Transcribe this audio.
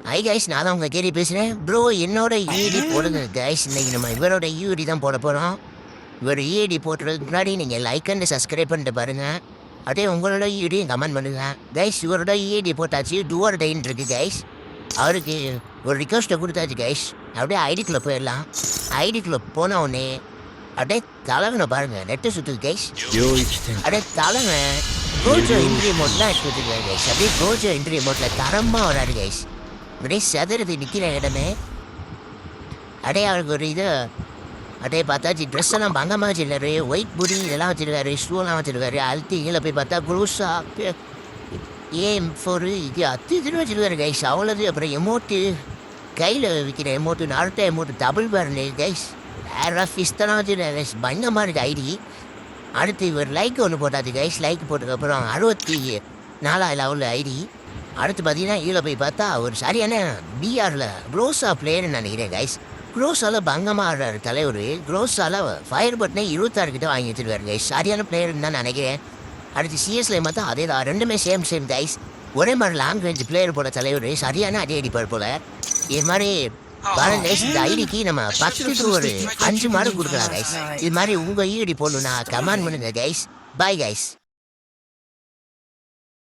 Hi guys, நான் தான் உங்கள் கேரி பேசுகிறேன். ப்ரோ என்னோட ஈடி போடுங்க கைஸ். இன்னைக்கு நம்ம இவரோட ஈடி தான் போட போகிறோம். இவர் ஈடி போட்டுறதுக்கு முன்னாடி நீங்கள் லைக் அண்ட் சப்ஸ்கிரைப் பண்ணிட்டு பாருங்கள். அப்படியே உங்களோட ஈடியும் கமெண்ட் பண்ணுங்க கைஸ். இவரோட ஈடி போட்டாச்சு, டூவர் டைன் இருக்கு கைஸ். அவருக்கு ஒரு ரிக்வஸ்ட்டை கொடுத்தாச்சு கைஸ். அப்படியே ஐடிக்குள்ளே போயிடலாம். ஐடிக்குள்ளே போன உடனே அப்படியே தலைவனை பாருங்கள், நெட்டை சுற்றுது கைஸ். அப்படியே தலைவன் கோஜோ இன்ட்ரி மோட்லாம் எடுத்து வச்சுருக்காரு கைஸ். அப்படியே கோஜோ இன்ட்ரி மோட்டில் தரமாக வராரு கைஸ். அப்படியே செதறது நிற்கிற இடமே. அப்படியே அவருக்கு ஒரு இது அப்படியே பார்த்தாச்சு. ட்ரெஸ் எல்லாம் பங்கமாக வச்சுருக்காரு. ஒயிட் புடி இதெல்லாம் வச்சுருக்காரு, ஷூலாம் வச்சுருக்காரு. அழுத்தி கீழே போய் பார்த்தா குரூஸா ஏம்4 இது இதுன்னு வச்சுருக்காரு கைஸ். அவ்வளோது. அப்புறம் எமோட்டு கையில் விற்கிற எமோட்டு, நார்ட்ட எமோட்டு, டபுள் பேரன் கைஸ். வேறு ஃபிஸ்தெல்லாம் வச்சுருக்காரு கைஸ். பயங்கரமாக இருக்குது ஐடி. அடுத்து இவர் லைக் ஒன்று போட்டாச்சு கைஸ். லைக் போட்டதுக்கப்புறம் 64 லெவலில் ஐடி. அடுத்து பார்த்தீங்கன்னா கீழே போய் பார்த்தா ஒரு சரியான பிஆரில் க்ரோஸா பிளேயர்னு நினைக்கிறேன் கைஸ். க்ரோஸால் பங்கமாக ஆடுறாரு தலைவர். க்ரோஸால் ஃபயர் பட்டனே 26 கிட்ட வாங்கி வச்சுருக்காரு கைஸ். சரியான பிளேயர்னு தான் நினைக்கிறேன். அடுத்து சிஎஸ்ல பார்த்தா அதே தான், ரெண்டுமே சேம் கைஸ். ஒரே மாதிரி லாங் ரேஞ்ச் பிளேயர் போட தலைவர் சரியான அடி அடிப்பார் போல். இது மாதிரி பாருங்க கைஸ், இந்த ஐடிக்கு நம்ம 10 ஒரு 5 மார்க் கொடுக்கலாம் கைஸ். இது மாதிரி உங்கள் ஈடி போடணுன்னா கமெண்ட் பண்ணுங்க கைஸ். Bye guys.